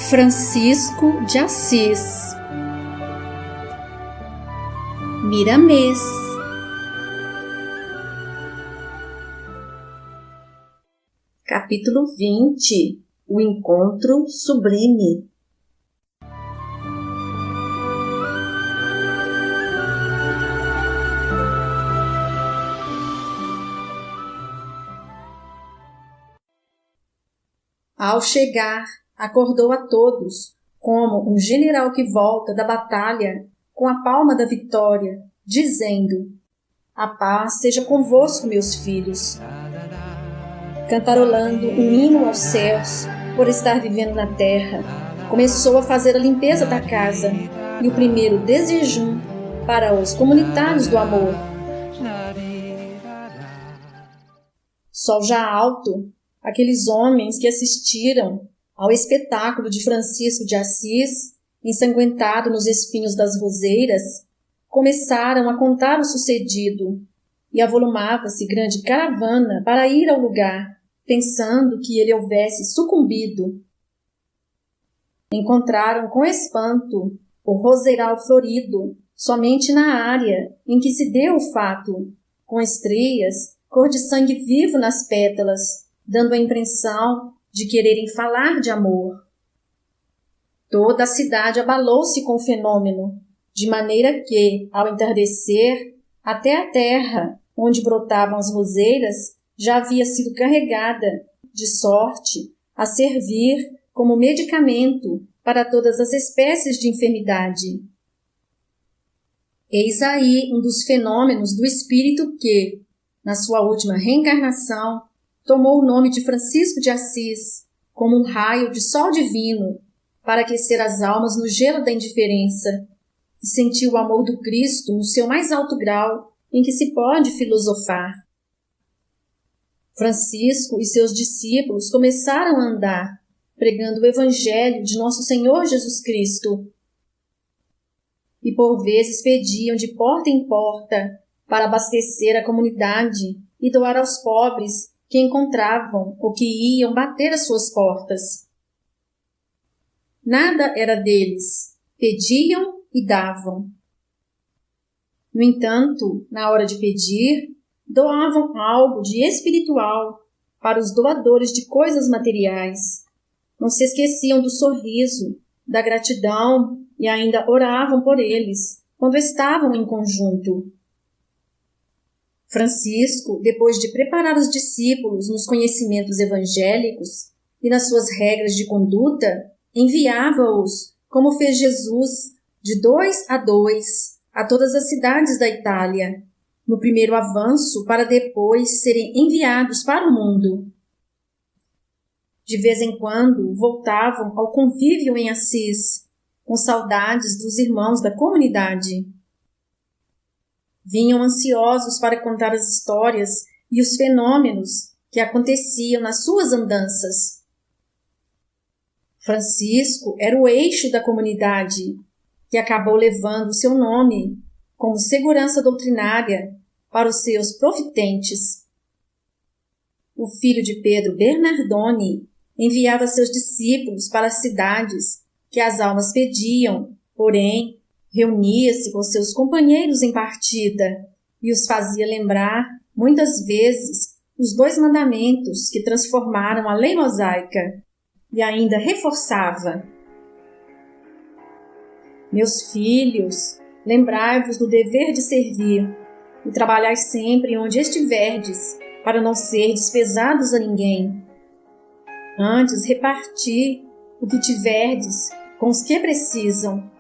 Francisco de Assis. Miramês. Capítulo 20. O encontro sublime. Ao chegar, acordou a todos, como um general que volta da batalha com a palma da vitória, dizendo: "A paz seja convosco, meus filhos." Cantarolando um hino aos céus, por estar vivendo na terra, começou a fazer a limpeza da casa e o primeiro desjejum para os comunitários do amor. Sol já alto, aqueles homens que assistiram ao espetáculo de Francisco de Assis, ensanguentado nos espinhos das roseiras, começaram a contar o sucedido, e avolumava-se grande caravana para ir ao lugar, pensando que ele houvesse sucumbido. Encontraram com espanto o roseiral florido, somente na área em que se deu o fato, com estrias, cor de sangue vivo nas pétalas, dando a impressão de quererem falar de amor. Toda a cidade abalou-se com o fenômeno, de maneira que, ao entardecer, até a terra, onde brotavam as roseiras, já havia sido carregada, de sorte a servir como medicamento para todas as espécies de enfermidade. Eis aí um dos fenômenos do espírito que, na sua última reencarnação, tomou o nome de Francisco de Assis, como um raio de sol divino, para aquecer as almas no gelo da indiferença, e sentiu o amor do Cristo no seu mais alto grau em que se pode filosofar. Francisco e seus discípulos começaram a andar, pregando o Evangelho de Nosso Senhor Jesus Cristo, e por vezes pediam de porta em porta para abastecer a comunidade e doar aos pobres que encontravam ou que iam bater às suas portas. Nada era deles, pediam e davam. No entanto, na hora de pedir, doavam algo de espiritual para os doadores de coisas materiais. Não se esqueciam do sorriso, da gratidão e ainda oravam por eles quando estavam em conjunto. Francisco, depois de preparar os discípulos nos conhecimentos evangélicos e nas suas regras de conduta, enviava-os, como fez Jesus, de 2 a 2, a todas as cidades da Itália, no primeiro avanço, para depois serem enviados para o mundo. De vez em quando voltavam ao convívio em Assis, com saudades dos irmãos da comunidade. Vinham ansiosos para contar as histórias e os fenômenos que aconteciam nas suas andanças. Francisco era o eixo da comunidade, que acabou levando o seu nome como segurança doutrinária para os seus profitentes. O filho de Pedro, Bernardone, enviava seus discípulos para as cidades que as almas pediam, porém, reunia-se com seus companheiros em partida e os fazia lembrar, muitas vezes, os 2 mandamentos que transformaram a lei mosaica, e ainda reforçava: "Meus filhos, lembrai-vos do dever de servir, e trabalhai sempre onde estiverdes, para não serdes pesados a ninguém. Antes, reparti o que tiverdes com os que precisam.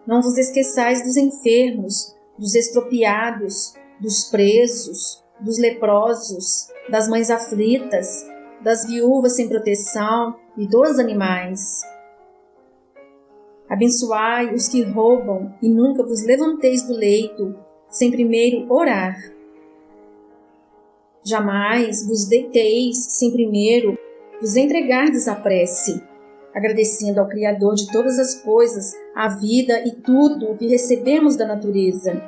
Não vos esqueçais dos enfermos, dos estropiados, dos presos, dos leprosos, das mães aflitas, das viúvas sem proteção e dos animais. Abençoai os que roubam e nunca vos levanteis do leito, sem primeiro orar. Jamais vos deiteis sem primeiro vos entregardes à prece, agradecendo ao Criador de todas as coisas, a vida e tudo o que recebemos da natureza.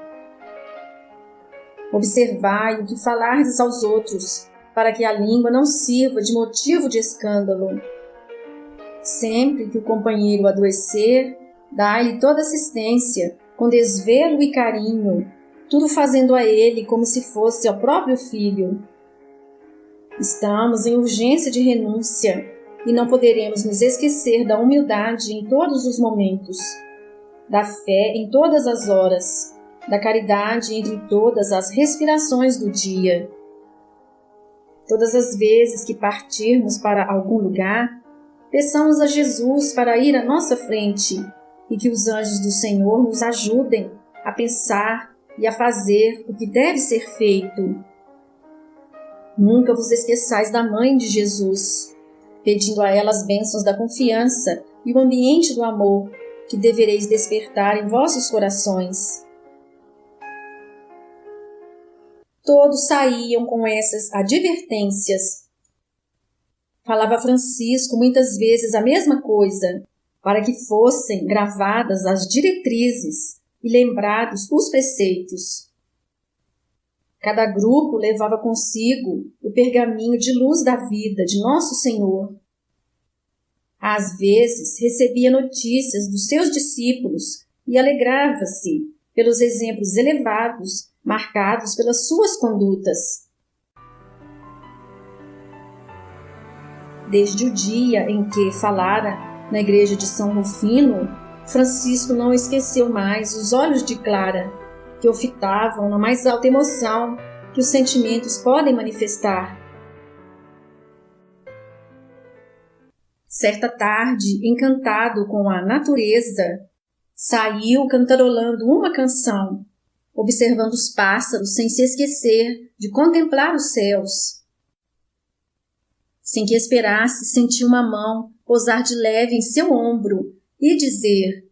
Observai o que falardes aos outros, para que a língua não sirva de motivo de escândalo. Sempre que o companheiro adoecer, dai-lhe toda assistência, com desvelo e carinho, tudo fazendo a ele como se fosse ao próprio filho. Estamos em urgência de renúncia e não poderemos nos esquecer da humildade em todos os momentos, da fé em todas as horas, da caridade entre todas as respirações do dia. Todas as vezes que partirmos para algum lugar, peçamos a Jesus para ir à nossa frente e que os anjos do Senhor nos ajudem a pensar e a fazer o que deve ser feito. Nunca vos esqueçais da Mãe de Jesus, pedindo a ela as bênçãos da confiança e o ambiente do amor que devereis despertar em vossos corações. Todos saíam com essas advertências. Falava Francisco muitas vezes a mesma coisa, para que fossem gravadas as diretrizes e lembrados os preceitos. Cada grupo levava consigo o pergaminho de luz da vida de Nosso Senhor. Às vezes recebia notícias dos seus discípulos e alegrava-se pelos exemplos elevados marcados pelas suas condutas. Desde o dia em que falara na igreja de São Rufino, Francisco não esqueceu mais os olhos de Clara, que o fitavam na mais alta emoção que os sentimentos podem manifestar. Certa tarde, encantado com a natureza, saiu cantarolando uma canção, observando os pássaros sem se esquecer de contemplar os céus. Sem que esperasse, sentiu uma mão pousar de leve em seu ombro e dizer: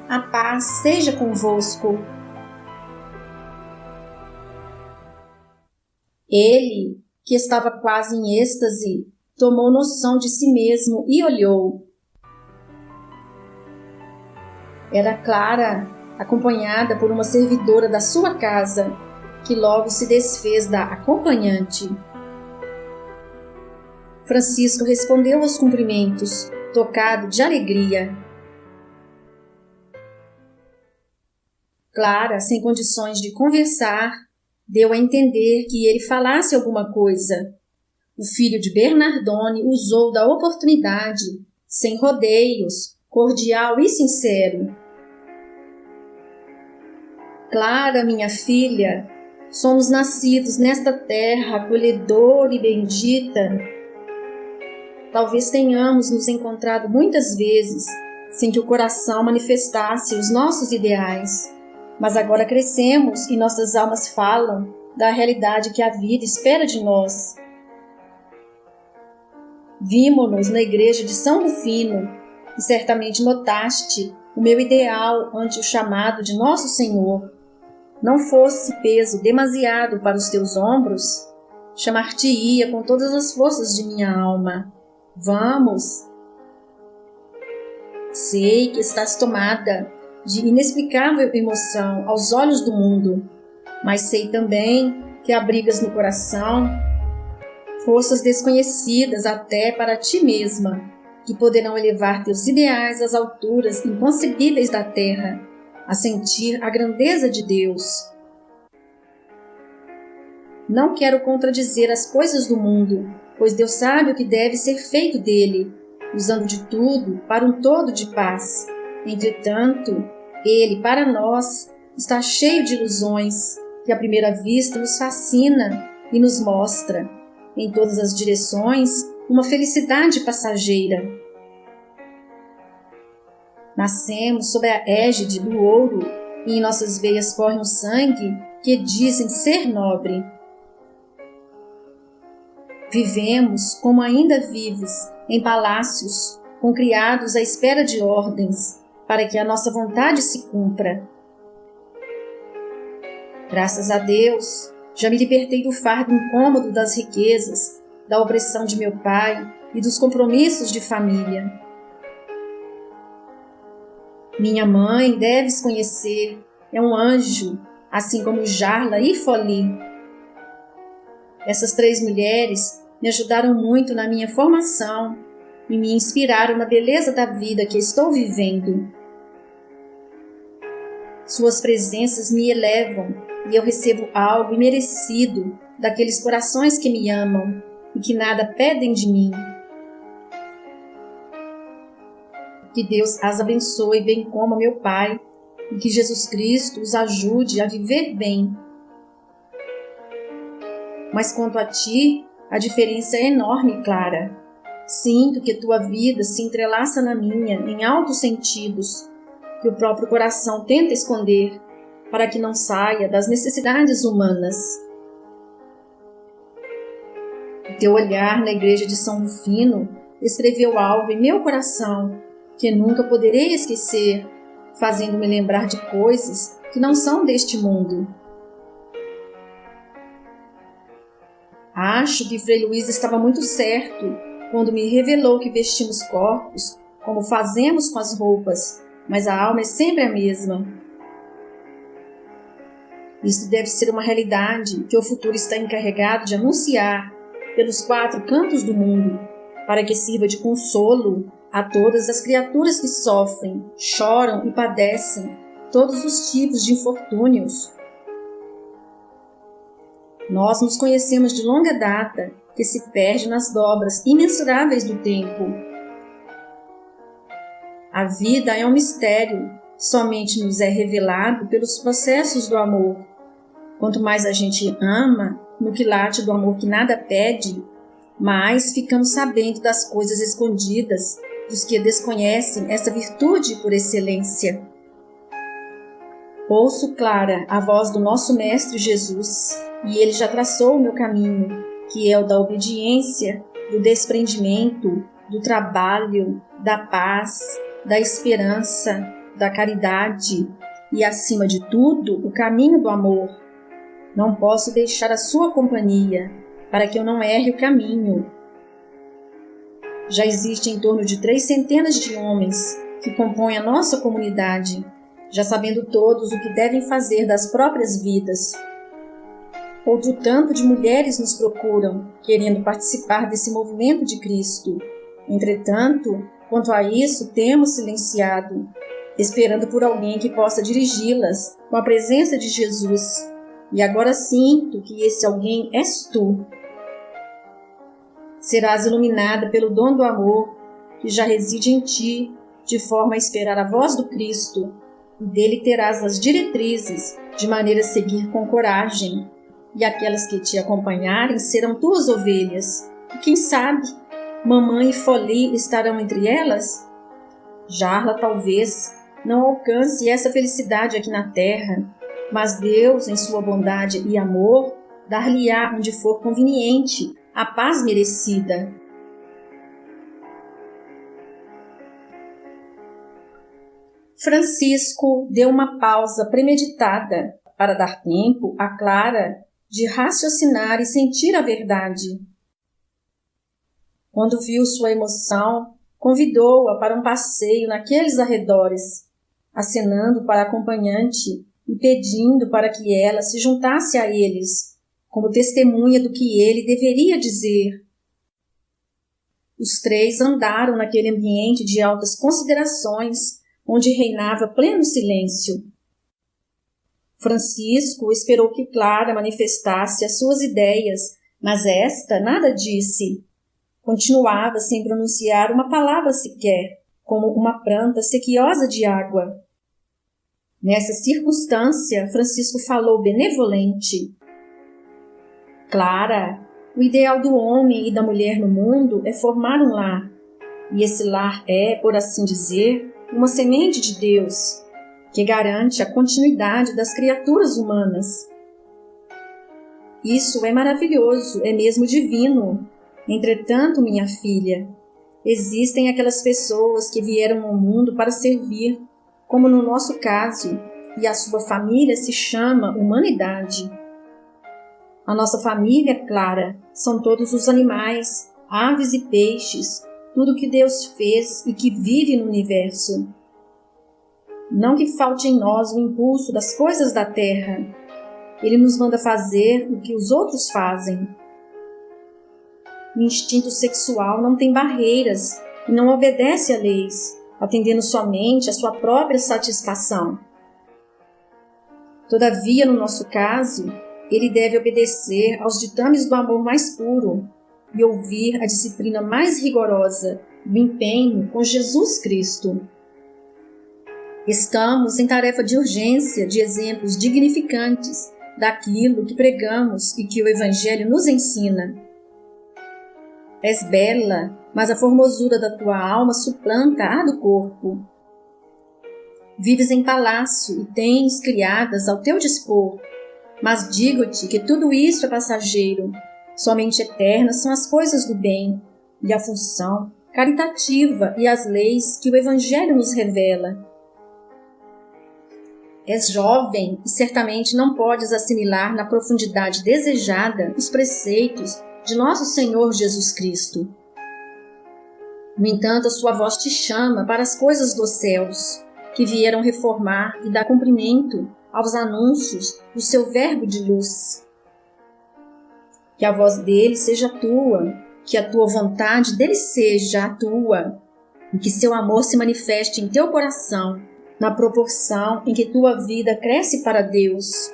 "A paz seja convosco." Ele, que estava quase em êxtase, tomou noção de si mesmo e olhou. Era Clara, acompanhada por uma servidora da sua casa, que logo se desfez da acompanhante. Francisco respondeu aos cumprimentos, tocado de alegria. Clara, sem condições de conversar, deu a entender que ele falasse alguma coisa. O filho de Bernardone usou da oportunidade, sem rodeios, cordial e sincero. Clara, minha filha, somos nascidos nesta terra acolhedora e bendita. Talvez tenhamos nos encontrado muitas vezes sem que o coração manifestasse os nossos ideais, mas agora crescemos e nossas almas falam da realidade que a vida espera de nós. Vimo-nos na igreja de São Rufino e certamente notaste o meu ideal ante o chamado de Nosso Senhor. Não fosse peso demasiado para os teus ombros, chamar-te-ia com todas as forças de minha alma. Vamos! Sei que estás tomada de inexplicável emoção aos olhos do mundo, mas sei também que abrigas no coração forças desconhecidas até para ti mesma, que poderão elevar teus ideais às alturas inconcebíveis da terra, a sentir a grandeza de Deus. Não quero contradizer as coisas do mundo, pois Deus sabe o que deve ser feito dele, usando de tudo para um todo de paz. Entretanto, ele, para nós, está cheio de ilusões, que à primeira vista nos fascina e nos mostra, em todas as direções, uma felicidade passageira. Nascemos sob a égide do ouro e em nossas veias corre um sangue que dizem ser nobre. Vivemos, como ainda vivos, em palácios, com criados à espera de ordens, para que a nossa vontade se cumpra. Graças a Deus, já me libertei do fardo incômodo das riquezas, da opressão de meu pai e dos compromissos de família. Minha mãe, deves conhecer, é um anjo, assim como Jarla e Foli. Essas 3 mulheres me ajudaram muito na minha formação e me inspiraram na beleza da vida que estou vivendo. Suas presenças me elevam e eu recebo algo imerecido daqueles corações que me amam e que nada pedem de mim. Que Deus as abençoe bem como meu Pai e que Jesus Cristo os ajude a viver bem. Mas quanto a ti, a diferença é enorme, Clara. Sinto que tua vida se entrelaça na minha em altos sentidos, que o próprio coração tenta esconder, para que não saia das necessidades humanas. O teu olhar na igreja de São Rufino escreveu algo em meu coração que nunca poderei esquecer, fazendo-me lembrar de coisas que não são deste mundo. Acho que Frei Luís estava muito certo quando me revelou que vestimos corpos como fazemos com as roupas, mas a alma é sempre a mesma. Isso deve ser uma realidade que o futuro está encarregado de anunciar pelos 4 cantos do mundo, para que sirva de consolo a todas as criaturas que sofrem, choram e padecem todos os tipos de infortúnios. Nós nos conhecemos de longa data, que se perde nas dobras imensuráveis do tempo. A vida é um mistério, somente nos é revelado pelos processos do amor. Quanto mais a gente ama, no quilate do amor que nada pede, mais ficamos sabendo das coisas escondidas dos que desconhecem essa virtude por excelência. Ouço, Clara, a voz do nosso Mestre Jesus, e ele já traçou o meu caminho, que é o da obediência, do desprendimento, do trabalho, da paz, da esperança, da caridade e, acima de tudo, o caminho do amor. Não posso deixar a sua companhia, para que eu não erre o caminho. Já existem em torno de 300 de homens que compõem a nossa comunidade, já sabendo todos o que devem fazer das próprias vidas. Outro tanto de mulheres nos procuram, querendo participar desse movimento de Cristo. Entretanto, quanto a isso, temos silenciado, esperando por alguém que possa dirigi-las com a presença de Jesus. E agora sinto que esse alguém és tu. Serás iluminada pelo dom do amor que já reside em ti, de forma a esperar a voz do Cristo, e dele terás as diretrizes, de maneira a seguir com coragem. E aquelas que te acompanharem serão tuas ovelhas. E quem sabe, mamãe e Folie estarão entre elas? Jarla talvez não alcance essa felicidade aqui na terra, mas Deus, em sua bondade e amor, dar-lhe-á onde for conveniente a paz merecida. Francisco deu uma pausa premeditada para dar tempo a Clara de raciocinar e sentir a verdade. Quando viu sua emoção, convidou-a para um passeio naqueles arredores, acenando para a acompanhante e pedindo para que ela se juntasse a eles, como testemunha do que ele deveria dizer. Os 3 andaram naquele ambiente de altas considerações, onde reinava pleno silêncio. Francisco esperou que Clara manifestasse as suas ideias, mas esta nada disse. Continuava sem pronunciar uma palavra sequer, como uma planta sequiosa de água. Nessa circunstância, Francisco falou benevolente. Clara, o ideal do homem e da mulher no mundo é formar um lar. E esse lar é, por assim dizer, uma semente de Deus, que garante a continuidade das criaturas humanas. Isso é maravilhoso, é mesmo divino. Entretanto, minha filha, existem aquelas pessoas que vieram ao mundo para servir, como no nosso caso, e a sua família se chama humanidade. A nossa família, Clara, são todos os animais, aves e peixes, tudo que Deus fez e que vive no universo. Não que falte em nós o impulso das coisas da terra. Ele nos manda fazer o que os outros fazem. O instinto sexual não tem barreiras e não obedece a leis, atendendo somente à sua própria satisfação. Todavia, no nosso caso, ele deve obedecer aos ditames do amor mais puro e ouvir a disciplina mais rigorosa do empenho com Jesus Cristo. Estamos em tarefa de urgência de exemplos dignificantes daquilo que pregamos e que o Evangelho nos ensina. És bela, mas a formosura da tua alma suplanta a do corpo. Vives em palácio e tens criadas ao teu dispor, mas digo-te que tudo isso é passageiro. Somente eternas são as coisas do bem e a função caritativa e as leis que o Evangelho nos revela. És jovem e certamente não podes assimilar na profundidade desejada os preceitos de nosso Senhor Jesus Cristo. No entanto, a sua voz te chama para as coisas dos céus, que vieram reformar e dar cumprimento aos anúncios do seu verbo de luz. Que a voz dele seja tua, que a tua vontade dele seja a tua, e que seu amor se manifeste em teu coração, na proporção em que tua vida cresce para Deus.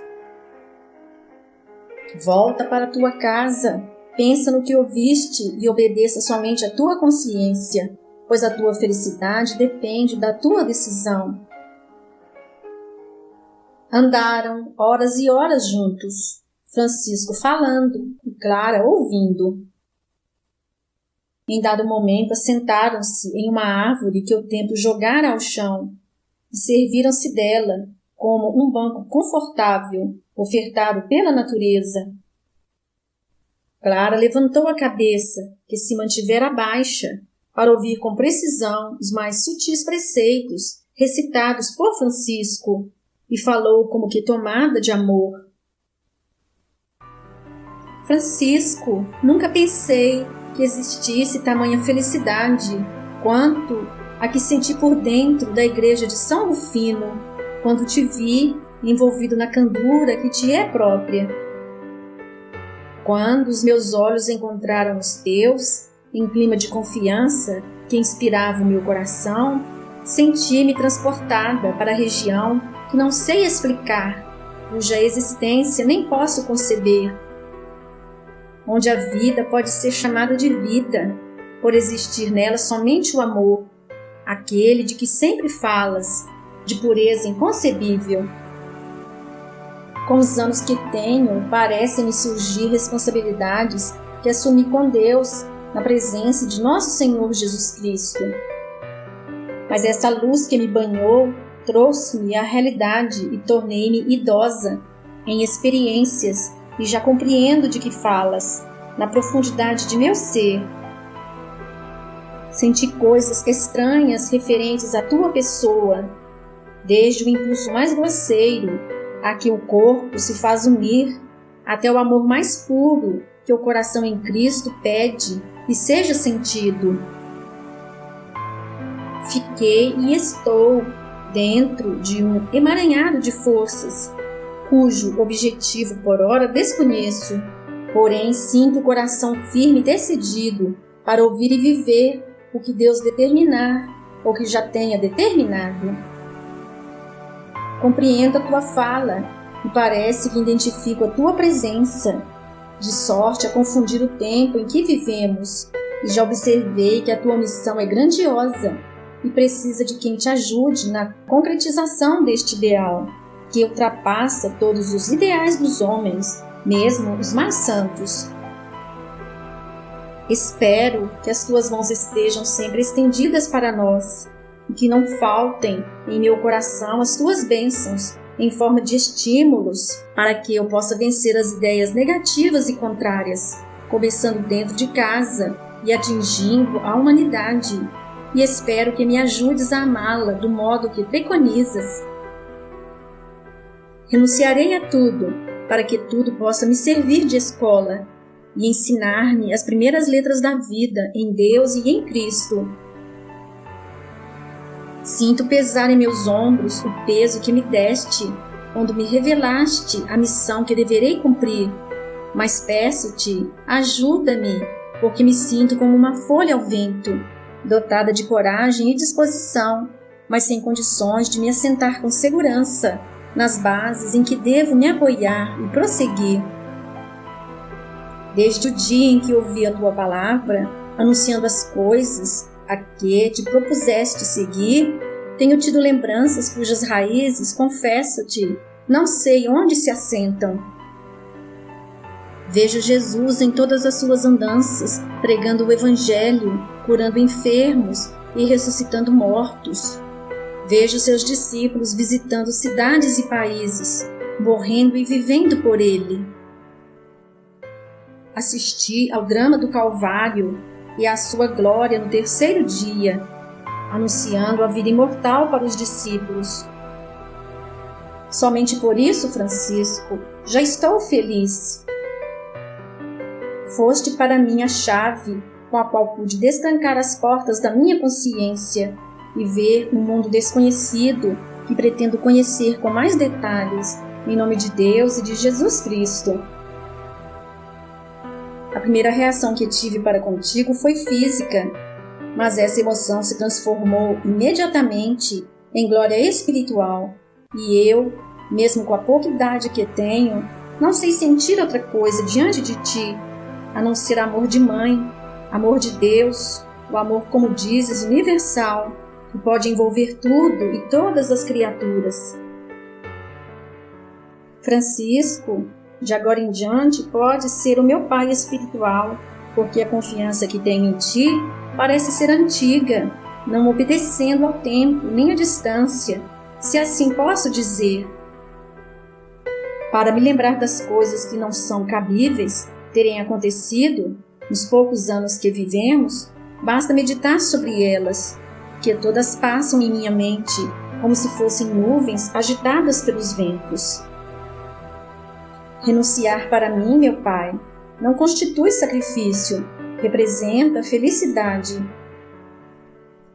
Volta para a tua casa, pensa no que ouviste e obedeça somente à tua consciência, pois a tua felicidade depende da tua decisão. Andaram horas e horas juntos, Francisco falando e Clara ouvindo. Em dado momento, assentaram-se em uma árvore que o tempo jogara ao chão e serviram-se dela como um banco confortável ofertado pela natureza. Clara levantou a cabeça, que se mantivera baixa, para ouvir com precisão os mais sutis preceitos recitados por Francisco, e falou como que tomada de amor. Francisco, nunca pensei que existisse tamanha felicidade quanto a que senti por dentro da igreja de São Rufino, quando te vi envolvido na candura que te é própria. Quando os meus olhos encontraram os teus, em clima de confiança que inspirava o meu coração, senti-me transportada para a região que não sei explicar, cuja existência nem posso conceber, onde a vida pode ser chamada de vida, por existir nela somente o amor, aquele de que sempre falas, de pureza inconcebível. Com os anos que tenho, parecem-me surgir responsabilidades que assumi com Deus na presença de nosso Senhor Jesus Cristo. Mas essa luz que me banhou trouxe-me à realidade e tornei-me idosa em experiências e já compreendo de que falas, na profundidade de meu ser. Senti coisas estranhas referentes à tua pessoa, desde o impulso mais grosseiro a que o corpo se faz unir, até o amor mais puro que o coração em Cristo pede e seja sentido. Fiquei e estou dentro de um emaranhado de forças, cujo objetivo por ora desconheço, porém sinto o coração firme e decidido para ouvir e viver o que Deus determinar ou que já tenha determinado. Compreendo a tua fala e parece que identifico a tua presença, de sorte a confundir o tempo em que vivemos, e já observei que a tua missão é grandiosa e precisa de quem te ajude na concretização deste ideal, que ultrapassa todos os ideais dos homens, mesmo os mais santos. Espero que as tuas mãos estejam sempre estendidas para nós e que não faltem em meu coração as tuas bênçãos em forma de estímulos para que eu possa vencer as ideias negativas e contrárias, começando dentro de casa e atingindo a humanidade. E espero que me ajudes a amá-la do modo que preconizas. Renunciarei a tudo para que tudo possa me servir de escola e ensinar-me as primeiras letras da vida em Deus e em Cristo. Sinto pesar em meus ombros o peso que me deste, quando me revelaste a missão que deverei cumprir, mas peço-te, ajuda-me porque me sinto como uma folha ao vento, dotada de coragem e disposição, mas sem condições de me assentar com segurança nas bases em que devo me apoiar e prosseguir. Desde o dia em que ouvi a tua palavra, anunciando as coisas a que te propuseste seguir, tenho tido lembranças cujas raízes, confesso-te, não sei onde se assentam. Vejo Jesus em todas as suas andanças, pregando o Evangelho, curando enfermos e ressuscitando mortos. Vejo seus discípulos visitando cidades e países, morrendo e vivendo por Ele. Assisti ao drama do Calvário e à sua glória no terceiro dia, anunciando a vida imortal para os discípulos. Somente por isso, Francisco, já estou feliz. Foste para mim a chave com a qual pude destrancar as portas da minha consciência e ver um mundo desconhecido que pretendo conhecer com mais detalhes, em nome de Deus e de Jesus Cristo. A primeira reação que tive para contigo foi física, mas essa emoção se transformou imediatamente em glória espiritual, e eu, mesmo com a pouca idade que tenho, não sei sentir outra coisa diante de ti, a não ser amor de mãe, amor de Deus, o amor, como dizes, universal, que pode envolver tudo e todas as criaturas. Francisco, de agora em diante, pode ser o meu pai espiritual, porque a confiança que tenho em ti parece ser antiga, não obedecendo ao tempo nem à distância, se assim posso dizer. Para me lembrar das coisas que não são cabíveis terem acontecido nos poucos anos que vivemos, basta meditar sobre elas, que todas passam em minha mente como se fossem nuvens agitadas pelos ventos. Renunciar para mim, meu Pai, não constitui sacrifício, representa felicidade.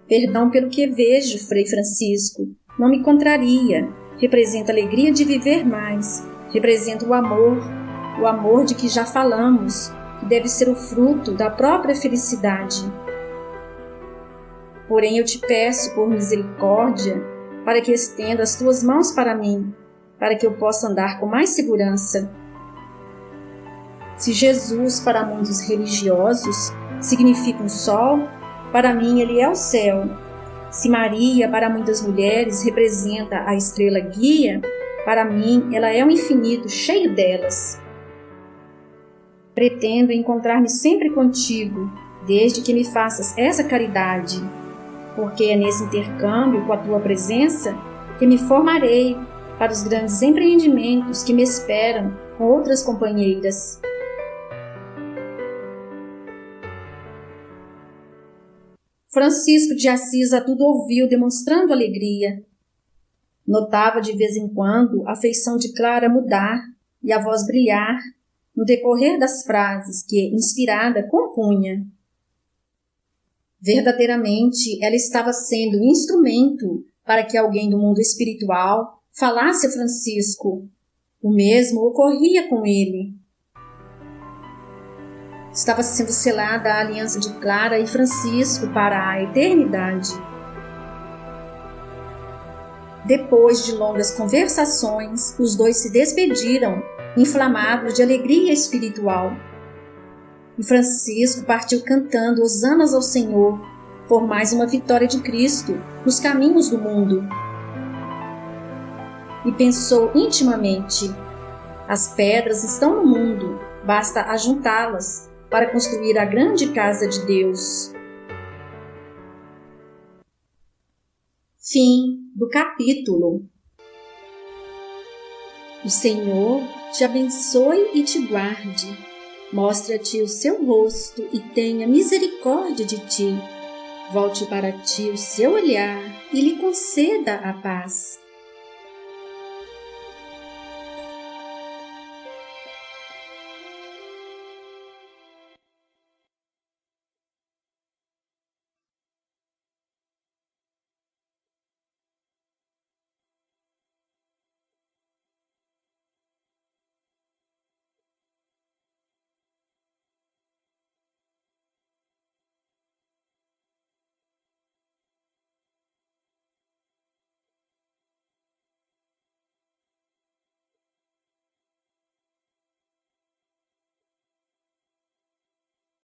Perdão pelo que vejo, Frei Francisco, não me contraria, representa alegria de viver mais, representa o amor de que já falamos, que deve ser o fruto da própria felicidade. Porém, eu te peço, por misericórdia, para que estenda as tuas mãos para mim, para que eu possa andar com mais segurança. Se Jesus, para muitos religiosos, significa um sol, para mim ele é o céu. Se Maria, para muitas mulheres, representa a estrela guia, para mim ela é um infinito cheio delas. Pretendo encontrar-me sempre contigo, desde que me faças essa caridade, porque é nesse intercâmbio com a tua presença que me formarei para os grandes empreendimentos que me esperam com outras companheiras. Francisco de Assis a tudo ouviu, demonstrando alegria. Notava de vez em quando a feição de Clara mudar e a voz brilhar no decorrer das frases que, inspirada, compunha. Verdadeiramente, ela estava sendo um instrumento para que alguém do mundo espiritual falasse a Francisco. O mesmo ocorria com ele. Estava sendo selada a aliança de Clara e Francisco para a eternidade. Depois de longas conversações, os dois se despediram, inflamados de alegria espiritual. E Francisco partiu cantando hosanas ao Senhor por mais uma vitória de Cristo nos caminhos do mundo. E pensou intimamente: as pedras estão no mundo, basta ajuntá-las para construir a grande casa de Deus. Fim do capítulo. O Senhor te abençoe e te guarde. Mostra-te o seu rosto e tenha misericórdia de ti. Volte para ti o seu olhar e lhe conceda a paz.